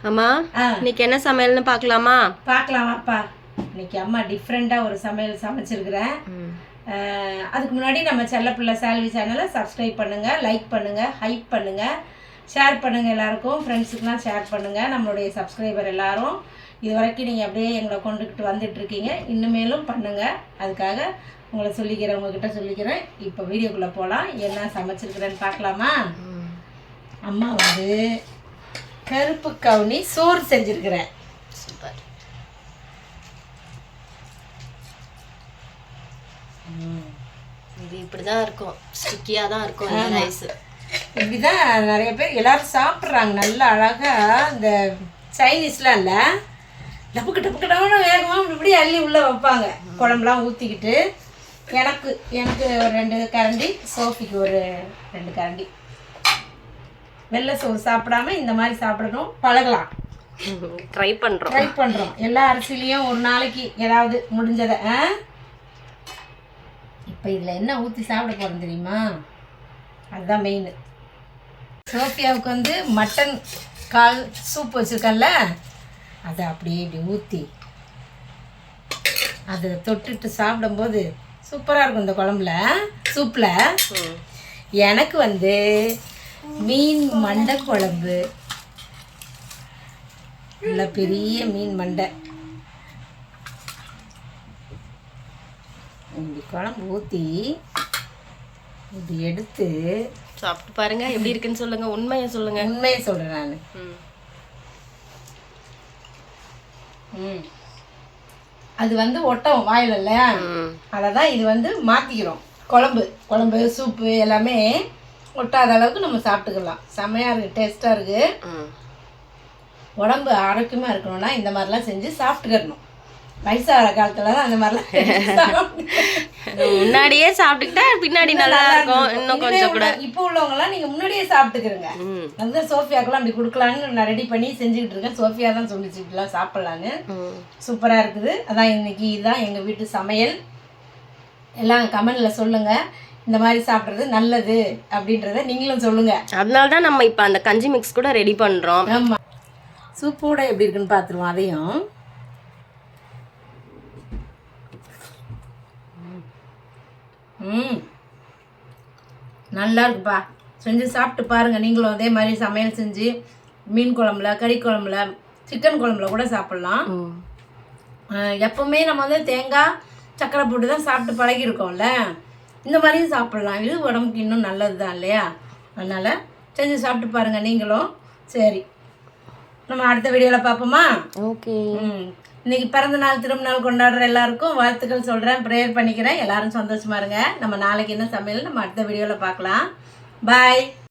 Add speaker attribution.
Speaker 1: அம்மா இன்னைக்கு என்ன சமையல்னு பார்க்கலாமா?
Speaker 2: பார்க்கலாமாப்பா. இன்னைக்கு அம்மா டிஃப்ரெண்ட்டாக ஒரு சமையல் சமைச்சிருக்கிறேன். அதுக்கு முன்னாடி நம்ம செல்லப்பிள்ளை சால்வி சேனலை சப்ஸ்கிரைப் பண்ணுங்கள், லைக் பண்ணுங்கள், ஹைப் பண்ணுங்கள், ஷேர் பண்ணுங்கள். எல்லாருக்கும் ஃப்ரெண்ட்ஸுக்கெலாம் ஷேர் பண்ணுங்கள். நம்மளுடைய சப்ஸ்கிரைபர் எல்லாரும் இது வரைக்கும் நீங்கள் அப்படியே எங்களை கொண்டுக்கிட்டு வந்துட்டுருக்கீங்க. இன்னுமேலும் பண்ணுங்கள். அதுக்காக உங்களை சொல்லிக்கிறேன், உங்ககிட்ட சொல்லிக்கிறேன். இப்போ வீடியோக்குள்ளே போகலாம். என்ன சமைச்சிருக்கிறேன்னு பார்க்கலாமா? அம்மா வந்து கருப்பு கவுனி சோறு செஞ்சிருக்கிறேன்.
Speaker 1: சூப்பர். இது இப்படிதான் இருக்கும், ஸ்டிக்கியா தான் இருக்கும் இந்த ரைஸ்.
Speaker 2: இப்படிதான் நிறைய பேர் எல்லாரும் சாப்பிட்றாங்க. நல்லா அழகா இந்த சைனீஸ்லாம் இல்லை, டப்புக்கு டப்புக்கு டப்புன்னு வேகமாக இப்படி அள்ளி உள்ளே வைப்பாங்க. குழம்புலாம் ஊற்றிக்கிட்டு எனக்கு ஒரு 2 கரண்டி, சோஃபிக்கு ஒரு 2 கரண்டி. வெள்ளை சோறு சாப்பிடாம இந்த மாதிரி சாப்பிடணும், பழகலாம்.
Speaker 1: ட்ரை பண்ணுறோம். எல்லா அரிசிலையும் ஒரு நாளைக்கு ஏதாவது முடிஞ்சதை. இப்போ இதில் என்ன ஊற்றி சாப்பிட போகிறோம் தெரியுமா? அதுதான் மெயின். சோஃபியாவுக்கு வந்து மட்டன் கால் சூப் வச்சுருக்கேன்ல, அதை அப்படியே இப்படி ஊற்றி அதை தொட்டுட்டு சாப்பிடும்போது சூப்பராக இருக்கும் இந்த குழம்புல, சூப்பில். எனக்கு வந்து மீன் மண்டை குழம்பு, நல்ல பெரிய மீன் மண்டை இப்படி குழம்பு ஊற்றி இப்படி எடுத்து சாப்பிட்டு பாருங்க, எப்படி இருக்குன்னு சொல்லுங்க. உண்மையை சொல்லுங்க.
Speaker 2: உண்மையை சொல்கிறேன் நான். அது வந்து ஒட்டம் வாயில் இல்லையா, அதை தான் இது வந்து மாற்றிக்கிறோம். குழம்பு சூப்பு எல்லாமே ஒட்டாத அளவுக்கு நம்ம சாப்பிட்டுக்கலாம். செம்மையாக இருக்குது, டேஸ்ட்டாக இருக்குது. உடம்பு ஆரோக்கியமாக இருக்கணும்னா இந்த மாதிரிலாம் செஞ்சு சாப்பிட்டுக்கணும். வயசாகிற காலத்தில் தான் அந்த மாதிரிலாம்
Speaker 1: முன்னாடியே சாப்பிட்டுக்கிட்டா பின்னாடி நல்லா இருக்கும். இன்னும் கொஞ்சம் கூட
Speaker 2: இப்போ உள்ளவங்கலாம் நீங்கள் முன்னாடியே சாப்பிட்டுக்கிறங்க. அதுதான் சோஃபியாக்கெல்லாம் அப்படி கொடுக்கலான்னு நான் ரெடி பண்ணி செஞ்சுக்கிட்டு இருக்கேன். சோஃபியா தான் சொல்லிச்சு இப்படிலாம் சாப்பிட்லான்னு. சூப்பராக இருக்குது. அதான் இன்னைக்கு இதுதான் எங்கள் வீட்டு சமையல். எல்லாம் கமெண்டில் சொல்லுங்கள், இந்த மாதிரி சாப்பிட்றது நல்லது அப்படின்றத நீங்களும் சொல்லுங்கள்.
Speaker 1: அதனால தான் நம்ம இப்போ அந்த கஞ்சி மிக்ஸ் கூட ரெடி பண்ணுறோம்.
Speaker 2: ஆமாம், சூப்போட எப்படி இருக்குன்னு பார்த்துருவோம். அதையும் நல்லா இருக்குப்பா. செஞ்சு சாப்பிட்டு பாருங்கள் நீங்களும். அதே மாதிரி சமையல் செஞ்சு மீன் குழம்புல, கறி குழம்புல, சிக்கன் குழம்புல கூட சாப்பிட்லாம். எப்போவுமே நம்ம வந்து தேங்காய் சக்கரை போட்டு தான் சாப்பிட்டு பழகிருக்கோம்ல, இந்த மாதிரியும் சாப்பிட்லாம். இது உடம்புக்கு இன்னும் நல்லது தான் இல்லையா? அதனால் செஞ்சு சாப்பிட்டு பாருங்கள் நீங்களும். சரி, நம்ம அடுத்த வீடியோவில் பார்ப்போமா?
Speaker 1: ஓகே.
Speaker 2: இன்னைக்கு பிறந்த நாள் திருமணநாள் கொண்டாடுற எல்லாருக்கும் வாழ்த்துக்கள் சொல்கிறேன், ப்ரேயர் பண்ணிக்கிறேன். எல்லாரும் சந்தோஷமா இருங்க. நம்ம நாளைக்கு என்ன சமையல் நம்ம அடுத்த வீடியோவில் பார்க்கலாம். பாய்.